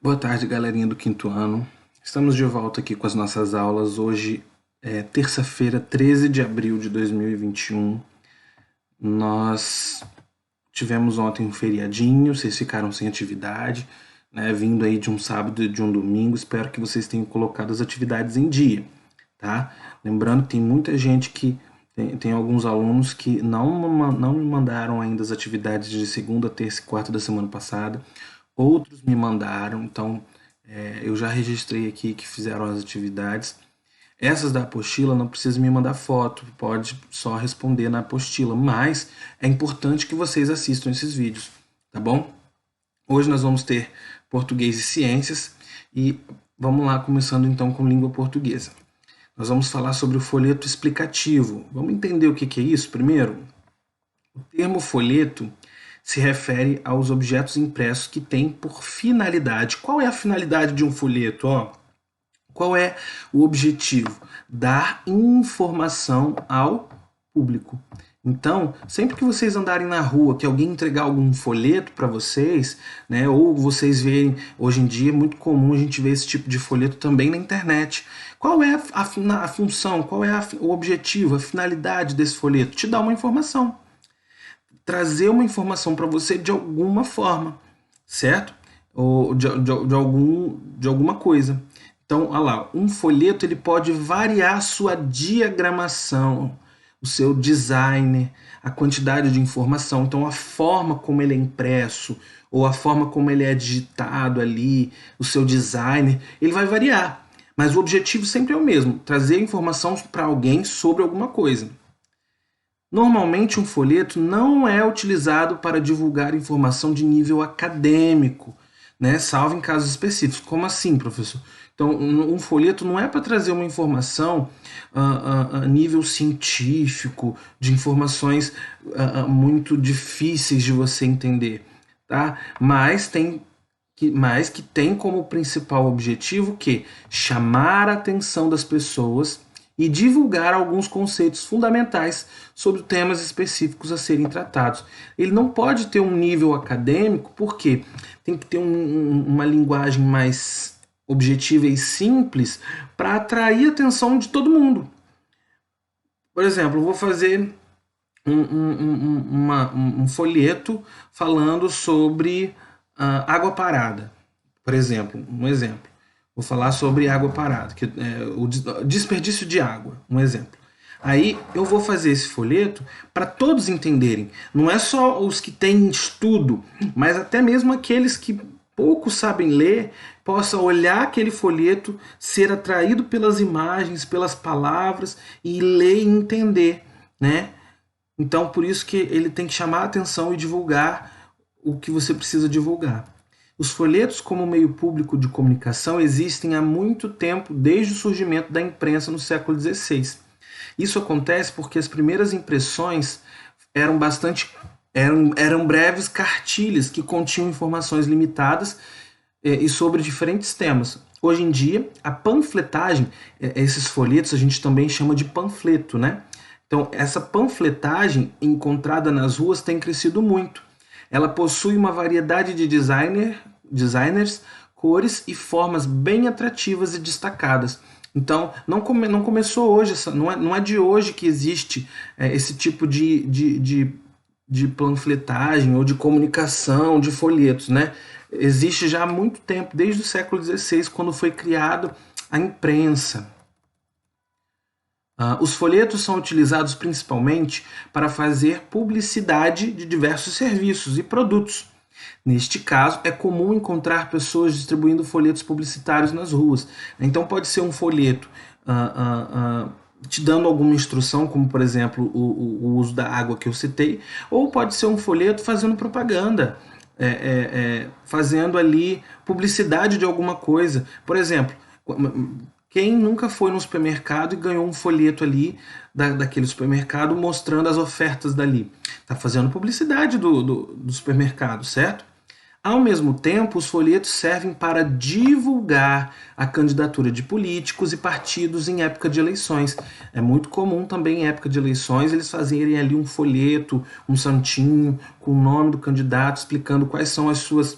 Boa tarde, galerinha do quinto ano. Estamos de volta aqui com as nossas aulas. Hoje é terça-feira, 13 de abril de 2021. Nós tivemos ontem um feriadinho, vocês ficaram sem atividade, né? Vindo aí de um sábado e de um domingo. Espero que vocês tenham colocado as atividades em dia, tá? Lembrando que tem muita gente que tem alguns alunos que não me mandaram ainda as atividades de segunda, terça e quarta da semana passada. Outros me mandaram, então eu já registrei aqui que fizeram as atividades. Essas da apostila não precisa me mandar foto, pode só responder na apostila, mas é importante que vocês assistam esses vídeos, tá bom? Hoje nós vamos ter português e ciências e vamos lá, começando então com língua portuguesa. Nós vamos falar sobre o folheto explicativo. Vamos entender o que é isso primeiro? O termo folheto se refere aos objetos impressos que têm por finalidade. Qual é a finalidade de um folheto? Qual é o objetivo? Dar informação ao público. Então, sempre que vocês andarem na rua, que alguém entregar algum folheto para vocês, né, ou vocês verem, hoje em dia é muito comum a gente ver esse tipo de folheto também na internet. Qual é a função, qual é o objetivo, a finalidade desse folheto? Te dar uma informação. Trazer uma informação para você de alguma forma, certo? Ou de alguma coisa. Então, olha lá, um folheto ele pode variar a sua diagramação, o seu design, a quantidade de informação, então a forma como ele é impresso, ou a forma como ele é digitado ali, o seu design, ele vai variar. Mas o objetivo sempre é o mesmo, trazer informação para alguém sobre alguma coisa. Normalmente um folheto não é utilizado para divulgar informação de nível acadêmico, né? Salvo em casos específicos. Como assim, professor? Então, um folheto não é para trazer uma informação a nível científico, de informações muito difíceis de você entender, tá? Mas que tem como principal objetivo que chamar a atenção das pessoas e divulgar alguns conceitos fundamentais sobre temas específicos a serem tratados. Ele não pode ter um nível acadêmico, porque tem que ter uma linguagem mais objetiva e simples para atrair a atenção de todo mundo. Por exemplo, eu vou fazer um folheto falando sobre água parada, por exemplo, um exemplo. Vou falar sobre água parada, que é o desperdício de água, um exemplo. Aí eu vou fazer esse folheto para todos entenderem. Não é só os que têm estudo, mas até mesmo aqueles que pouco sabem ler, possam olhar aquele folheto, ser atraído pelas imagens, pelas palavras e ler e entender, né? Então, por isso que ele tem que chamar a atenção e divulgar o que você precisa divulgar. Os folhetos como meio público de comunicação existem há muito tempo, desde o surgimento da imprensa no século XVI. Isso acontece porque as primeiras impressões eram breves cartilhas que continham informações limitadas e sobre diferentes temas. Hoje em dia, a panfletagem, esses folhetos a gente também chama de panfleto, né? Então, essa panfletagem encontrada nas ruas tem crescido muito. Ela possui uma variedade de designers, cores e formas bem atrativas e destacadas. Então, não começou hoje, não é de hoje que existe esse tipo de panfletagem ou de comunicação, de folhetos, né? Existe já há muito tempo, desde o século XVI, quando foi criado a imprensa. Os folhetos são utilizados principalmente para fazer publicidade de diversos serviços e produtos. Neste caso, é comum encontrar pessoas distribuindo folhetos publicitários nas ruas. Então, pode ser um folheto te dando alguma instrução, como, por exemplo, o uso da água que eu citei, ou pode ser um folheto fazendo propaganda, fazendo ali publicidade de alguma coisa. Por exemplo, quem nunca foi no supermercado e ganhou um folheto ali daquele supermercado mostrando as ofertas dali? Está fazendo publicidade do supermercado, certo? Ao mesmo tempo, os folhetos servem para divulgar a candidatura de políticos e partidos em época de eleições. É muito comum também em época de eleições eles fazerem ali um folheto, um santinho com o nome do candidato, explicando quais são as suas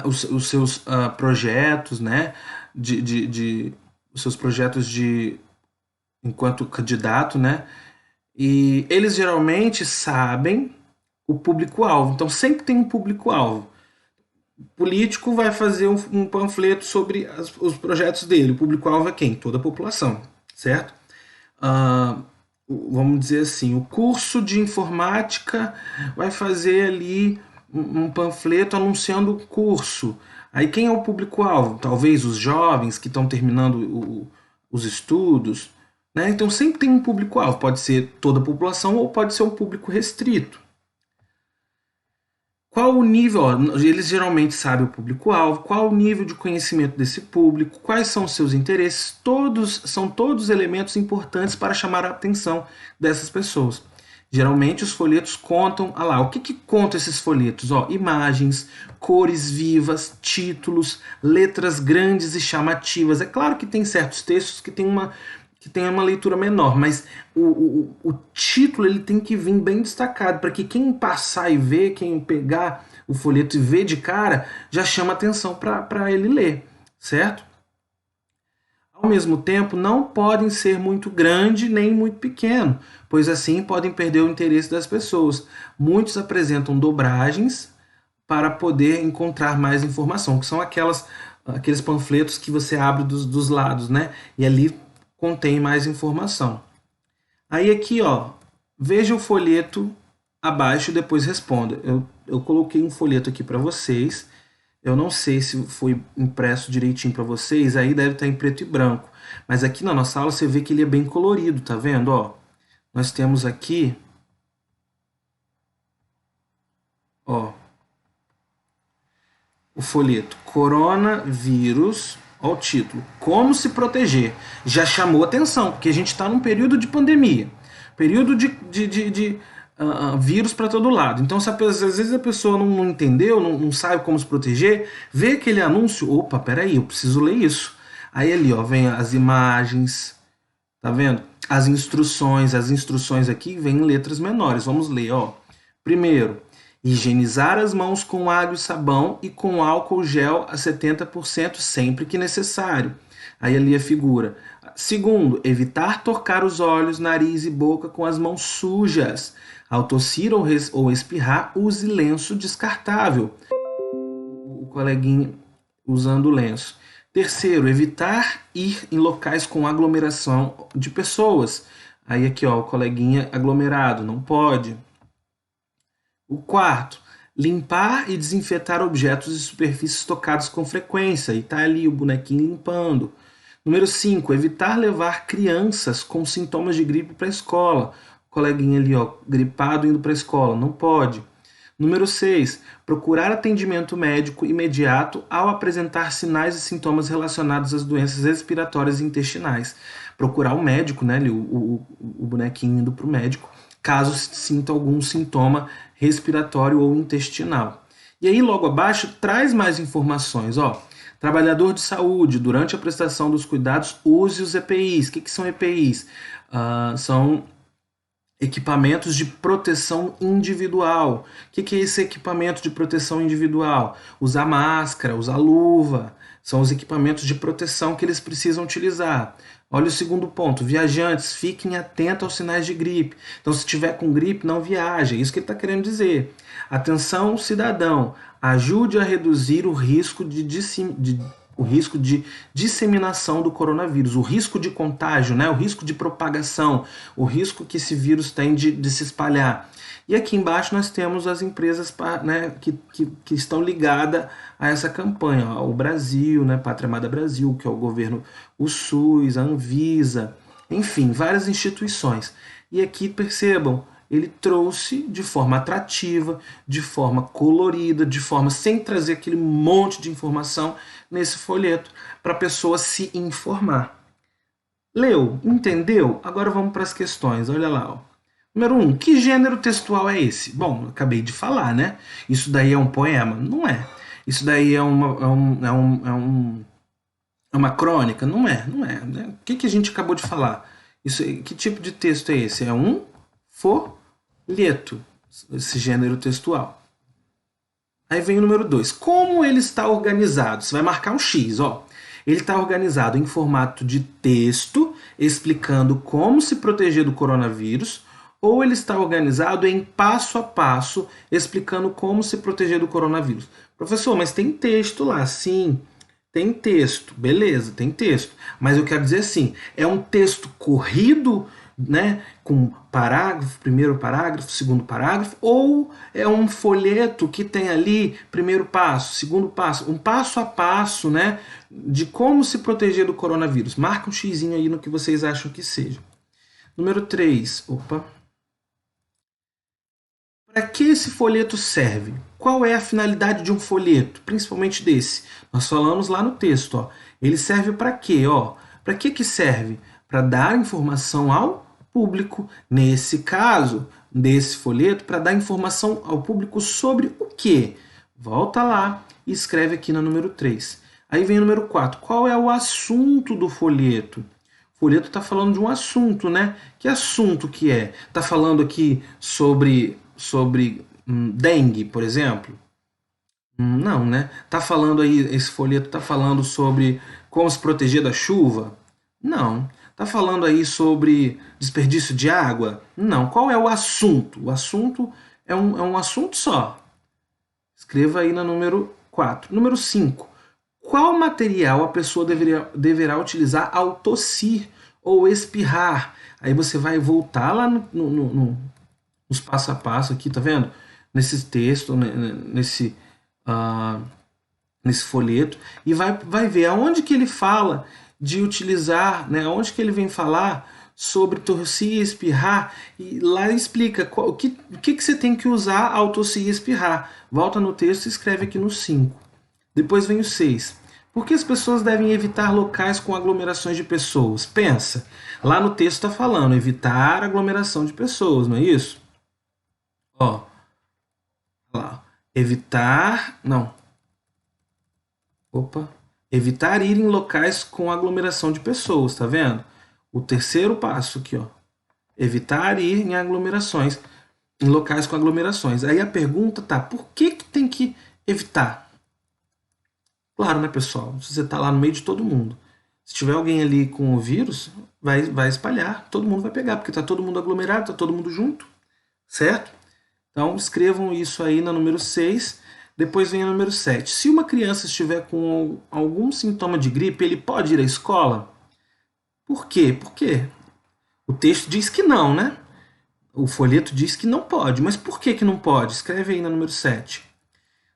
os seus projetos, né? Os seus projetos de enquanto candidato, né? E eles geralmente sabem o público-alvo. Então sempre tem um público-alvo. O político vai fazer um panfleto sobre os projetos dele. O público-alvo é quem? Toda a população, certo? Ah, vamos dizer assim, o curso de informática vai fazer ali um panfleto anunciando o curso. Aí quem é o público-alvo? Talvez os jovens que estão terminando os estudos, né? Então sempre tem um público-alvo, pode ser toda a população ou pode ser um público restrito. Qual o nível? Ó, eles geralmente sabem o público-alvo, qual o nível de conhecimento desse público, quais são os seus interesses, são todos elementos importantes para chamar a atenção dessas pessoas. Geralmente os folhetos contam, o que contam esses folhetos? Ó, imagens, cores vivas, títulos, letras grandes e chamativas. É claro que tem certos textos que tem uma leitura menor, mas o título ele tem que vir bem destacado, para que quem passar e ver, quem pegar o folheto e ver de cara, já chama atenção para ele ler, certo? Ao mesmo tempo, não podem ser muito grande nem muito pequeno, pois assim podem perder o interesse das pessoas. Muitos apresentam dobragens para poder encontrar mais informação, que são aqueles panfletos que você abre dos lados, né? E ali contém mais informação. Aí aqui, ó, veja o folheto abaixo e depois responda. Eu coloquei um folheto aqui para vocês. Eu não sei se foi impresso direitinho para vocês, aí deve estar em preto e branco. Mas aqui na nossa aula você vê que ele é bem colorido, tá vendo? Ó, nós temos aqui, ó, o folheto Coronavírus, ó o título, Como se proteger. Já chamou atenção, porque a gente está num período de pandemia, período de vírus para todo lado. Então, se às vezes a pessoa não entendeu, não sabe como se proteger, vê aquele anúncio, opa, peraí, eu preciso ler isso. Aí ali, ó, vem as imagens, tá vendo? As instruções aqui vêm em letras menores. Vamos ler, ó. Primeiro, higienizar as mãos com água e sabão e com álcool gel a 70% sempre que necessário. Aí ali a figura. Segundo, evitar tocar os olhos, nariz e boca com as mãos sujas. Ao tossir ou espirrar, use lenço descartável. O coleguinha usando o lenço. Terceiro, evitar ir em locais com aglomeração de pessoas. Aí aqui, ó, o coleguinha aglomerado, não pode. O quarto, limpar e desinfetar objetos e superfícies tocados com frequência. E tá ali o bonequinho limpando. Número 5, evitar levar crianças com sintomas de gripe para a escola. O coleguinha ali, ó, gripado indo para a escola, não pode. Número 6, procurar atendimento médico imediato ao apresentar sinais e sintomas relacionados às doenças respiratórias e intestinais. Procurar o médico, né, o bonequinho indo para o médico, caso sinta algum sintoma respiratório ou intestinal. E aí, logo abaixo, traz mais informações. Ó, trabalhador de saúde, durante a prestação dos cuidados, use os EPIs. O que são EPIs? São equipamentos de proteção individual. O que é esse equipamento de proteção individual? Usar máscara, usar luva. São os equipamentos de proteção que eles precisam utilizar. Olha o segundo ponto. Viajantes, fiquem atentos aos sinais de gripe. Então, se tiver com gripe, não viaje. É isso que ele está querendo dizer. Atenção, cidadão. Ajude a reduzir o risco de disseminação do coronavírus, o risco de contágio, né? O risco de propagação, o risco que esse vírus tem de se espalhar. E aqui embaixo nós temos as empresas, né, que estão ligadas a essa campanha. Ó, o Brasil, né, Pátria Amada Brasil, que é o governo, o SUS, a Anvisa, enfim, várias instituições. E aqui percebam, ele trouxe de forma atrativa, de forma colorida, de forma sem trazer aquele monte de informação nesse folheto para a pessoa se informar. Leu? Entendeu? Agora vamos para as questões. Olha lá. Ó. Número 1. Que gênero textual é esse? Bom, acabei de falar, né? Isso daí é um poema? Não é. Isso daí é uma crônica? Não é. Não é. Né? O que a gente acabou de falar? Que tipo de texto é esse? É um folheto, esse gênero textual. Aí vem o número 2. Como ele está organizado? Você vai marcar um X, ó. Ele está organizado em formato de texto, explicando como se proteger do coronavírus, ou ele está organizado em passo a passo, explicando como se proteger do coronavírus. Professor, mas tem texto lá, sim. Tem texto, beleza, tem texto. Mas eu quero dizer assim, é um texto corrido, né, com parágrafo, primeiro parágrafo, segundo parágrafo, ou é um folheto que tem ali primeiro passo, segundo passo, um passo a passo, né, de como se proteger do coronavírus. Marca um xizinho aí no que vocês acham que seja. Número 3. Opa. Para que esse folheto serve? Qual é a finalidade de um folheto, principalmente desse? Nós falamos lá no texto, ó. Ele serve para quê, ó? Para que serve? Para dar informação ao público. Nesse caso, desse folheto, para dar informação ao público sobre o quê? Volta lá e escreve aqui no número 3. Aí vem o número 4. Qual é o assunto do folheto? O folheto está falando de um assunto, né? Que assunto que é? Está falando aqui sobre dengue, por exemplo? Não, né? Tá falando aí, esse folheto tá falando sobre como se proteger da chuva? Não. Tá falando aí sobre desperdício de água? Não. Qual é o assunto? O assunto é um assunto só. Escreva aí no número 4. Número 5. Qual material a pessoa deverá utilizar ao tossir ou espirrar? Aí você vai voltar lá nos passo a passo aqui, tá vendo? Nesse texto, uh, nesse folheto, e vai ver aonde que ele fala de utilizar, né? Aonde que ele vem falar sobre tossir e espirrar, e lá explica o que você tem que usar ao tossir e espirrar. Volta no texto e escreve aqui no 5. Depois vem o 6. Por que as pessoas devem evitar locais com aglomerações de pessoas? Pensa, lá no texto está falando evitar aglomeração de pessoas, não é isso? Ó, lá. Evitar. Não. Opa. Evitar ir em locais com aglomeração de pessoas, tá vendo? O terceiro passo aqui, ó. Evitar ir em aglomerações, em locais com aglomerações. Aí a pergunta tá, por que tem que evitar? Claro, né, pessoal? Se você tá lá no meio de todo mundo. Se tiver alguém ali com o vírus, vai espalhar. Todo mundo vai pegar, porque tá todo mundo aglomerado, tá todo mundo junto. Certo? Então, escrevam isso aí na número 6. Depois vem a número 7. Se uma criança estiver com algum sintoma de gripe, ele pode ir à escola? Por quê? Por quê? O texto diz que não, né? O folheto diz que não pode. Mas por que não pode? Escreve aí na número 7.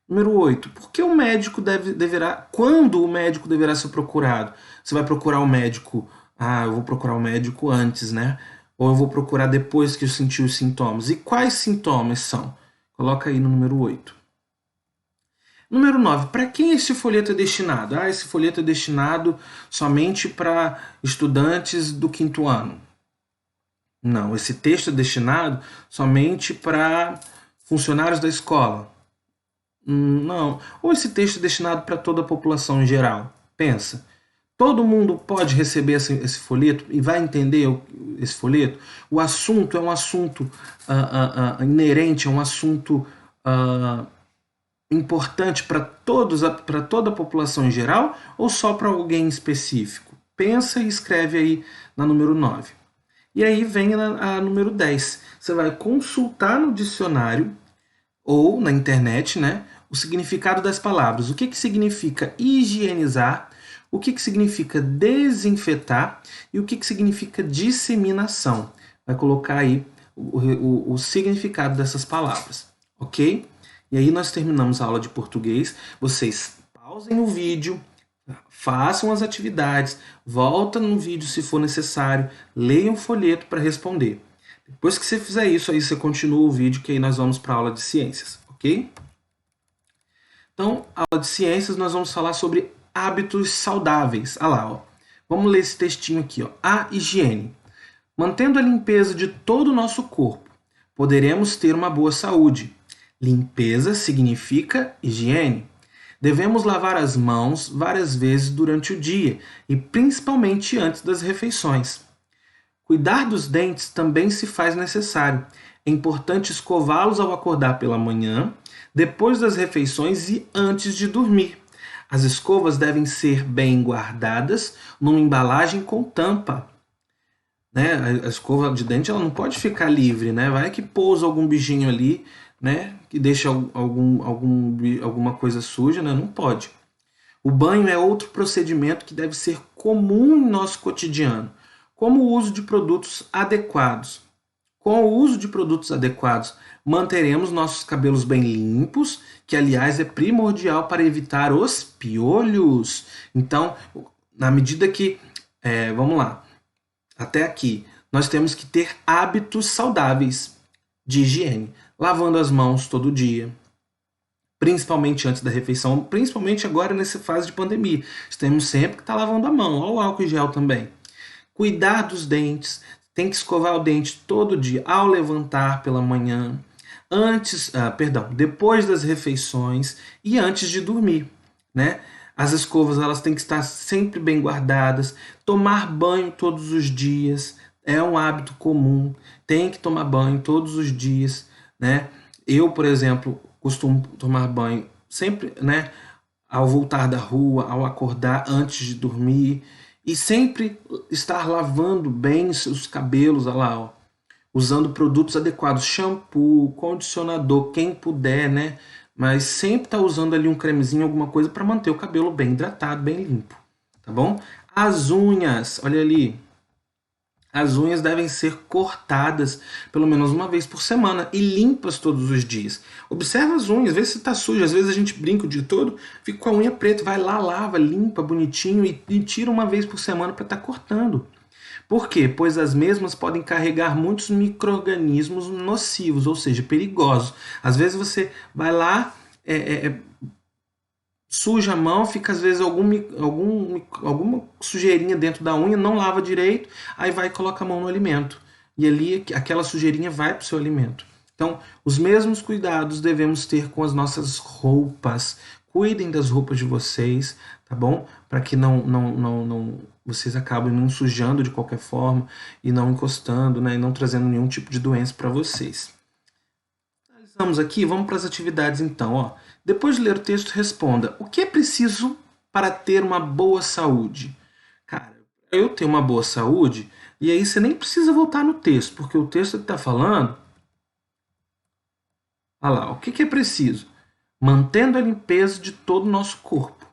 Número 8. Por que o médico deverá... Quando o médico deverá ser procurado? Você vai procurar o médico... Ah, eu vou procurar o médico antes, né? Ou eu vou procurar depois que eu sentir os sintomas. E quais sintomas são? Coloca aí no número 8. Número 9. Para quem esse folheto é destinado? Ah, esse folheto é destinado somente para estudantes do 5º ano. Não, esse texto é destinado somente para funcionários da escola. Não. Ou esse texto é destinado para toda a população em geral? Pensa. Todo mundo pode receber esse folheto e vai entender esse folheto? O assunto é um assunto inerente, é um assunto importante para toda a população em geral ou só para alguém específico? Pensa e escreve aí na número 9. E aí vem a número 10. Você vai consultar no dicionário ou na internet, né, o significado das palavras. O que significa higienizar? O que significa desinfetar e o que significa disseminação. Vai colocar aí o significado dessas palavras, ok? E aí nós terminamos a aula de português. Vocês pausem o vídeo, façam as atividades, voltem no vídeo se for necessário, leiam o folheto para responder. Depois que você fizer isso, aí você continua o vídeo, que aí nós vamos para a aula de ciências, ok? Então, a aula de ciências, nós vamos falar sobre hábitos saudáveis. Olha lá, ó. Vamos ler esse textinho aqui, ó. A higiene. Mantendo a limpeza de todo o nosso corpo, poderemos ter uma boa saúde. Limpeza significa higiene. Devemos lavar as mãos várias vezes durante o dia e principalmente antes das refeições. Cuidar dos dentes também se faz necessário. É importante escová-los ao acordar pela manhã, depois das refeições e antes de dormir. As escovas devem ser bem guardadas numa embalagem com tampa. Né? A escova de dente ela não pode ficar livre, né? Vai que pousa algum bichinho ali, né? Que deixa alguma coisa suja, né? Não pode. O banho é outro procedimento que deve ser comum em nosso cotidiano, como o uso de produtos adequados. Com o uso de produtos adequados, manteremos nossos cabelos bem limpos, que aliás é primordial para evitar os piolhos. Então, na medida que, vamos lá, até aqui, nós temos que ter hábitos saudáveis de higiene, lavando as mãos todo dia, principalmente antes da refeição, principalmente agora nessa fase de pandemia. Temos sempre que estar lavando a mão, ou o álcool em gel também. Cuidar dos dentes, tem que escovar o dente todo dia, ao levantar pela manhã, depois das refeições e antes de dormir, né? As escovas elas têm que estar sempre bem guardadas, tomar banho todos os dias é um hábito comum, tem que tomar banho todos os dias, né? Eu, por exemplo, costumo tomar banho sempre, né? Ao voltar da rua, ao acordar, antes de dormir e sempre estar lavando bem os cabelos, olha lá, ó, usando produtos adequados, shampoo, condicionador, quem puder, né? Mas sempre tá usando ali um cremezinho, alguma coisa para manter o cabelo bem hidratado, bem limpo, tá bom? As unhas, olha ali, as unhas devem ser cortadas pelo menos uma vez por semana e limpas todos os dias. Observa as unhas, vê se está suja. Às vezes a gente brinca o dia todo, fica com a unha preta, vai lá, lava, limpa bonitinho e tira uma vez por semana para estar cortando. Por quê? Pois as mesmas podem carregar muitos micro-organismos nocivos, ou seja, perigosos. Às vezes você vai lá, suja a mão, fica às vezes alguma sujeirinha dentro da unha, não lava direito, aí vai e coloca a mão no alimento. E ali aquela sujeirinha vai para o seu alimento. Então, os mesmos cuidados devemos ter com as nossas roupas. Cuidem das roupas de vocês, tá bom? Para que vocês acabem não sujando de qualquer forma e não encostando, né? E não trazendo nenhum tipo de doença para vocês. Finalizamos aqui, vamos para as atividades então. Ó. Depois de ler o texto, responda: o que é preciso para ter uma boa saúde? Cara, eu tenho uma boa saúde, e aí você nem precisa voltar no texto, porque o texto está falando. Olha lá, o que é preciso? Mantendo a limpeza de todo o nosso corpo.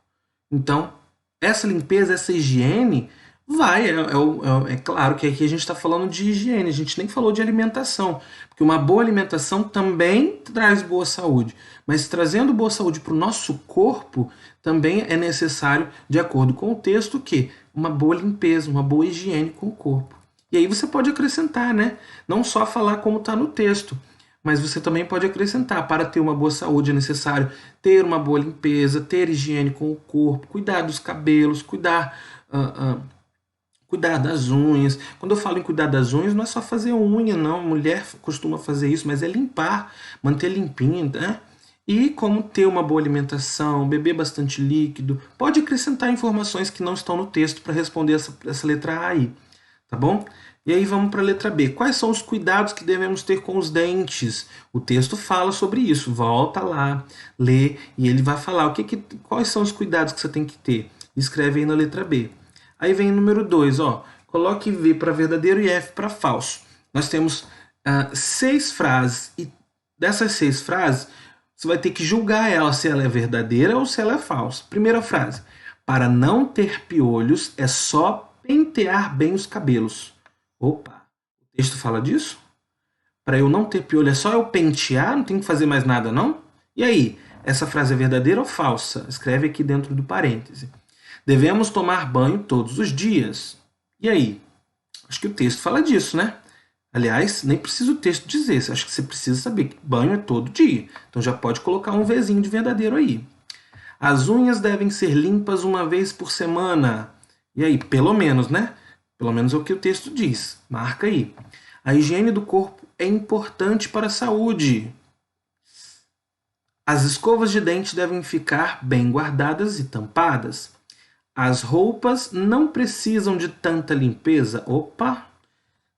Então, essa limpeza, essa higiene, é claro que aqui a gente está falando de higiene, a gente nem falou de alimentação, porque uma boa alimentação também traz boa saúde, mas trazendo boa saúde para o nosso corpo, também é necessário, de acordo com o texto, que uma boa limpeza, uma boa higiene com o corpo. E aí você pode acrescentar, né? Não só falar como está no texto, mas você também pode acrescentar: para ter uma boa saúde é necessário ter uma boa limpeza, ter higiene com o corpo, cuidar dos cabelos, cuidar das unhas. Quando eu falo em cuidar das unhas, não é só fazer unha, não. Mulher costuma fazer isso, mas é limpar, manter limpinho, né? E como ter uma boa alimentação, beber bastante líquido. Pode acrescentar informações que não estão no texto para responder essa letra A aí, tá bom? E aí vamos para a letra B. Quais são os cuidados que devemos ter com os dentes? O texto fala sobre isso. Volta lá, lê e ele vai falar quais são os cuidados que você tem que ter. Escreve aí na letra B. Aí vem o número 2, ó. Coloque V para verdadeiro e F para falso. Nós temos 6 frases e dessas 6 frases você vai ter que julgar ela se ela é verdadeira ou se ela é falsa. Primeira frase: para não ter piolhos é só pentear bem os cabelos. Opa, o texto fala disso? Para eu não ter piolho é só eu pentear, não tem que fazer mais nada não? E aí, essa frase é verdadeira ou falsa? Escreve aqui dentro do parêntese. Devemos tomar banho todos os dias. E aí? Acho que o texto fala disso, né? Aliás, nem precisa o texto dizer, acho que você precisa saber que banho é todo dia. Então já pode colocar um Vzinho de verdadeiro aí. As unhas devem ser limpas uma vez por semana. E aí, pelo menos, né? Pelo menos é o que o texto diz. Marca aí. A higiene do corpo é importante para a saúde. As escovas de dente devem ficar bem guardadas e tampadas. As roupas não precisam de tanta limpeza. Opa!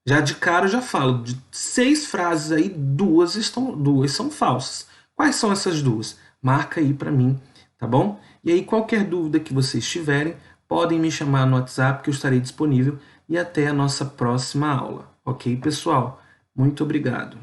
Já de cara eu já falo, de 6 frases aí, duas são falsas. Quais são essas duas? Marca aí para mim, tá bom? E aí qualquer dúvida que vocês tiverem, podem me chamar no WhatsApp que eu estarei disponível e até a nossa próxima aula. Ok, pessoal? Muito obrigado.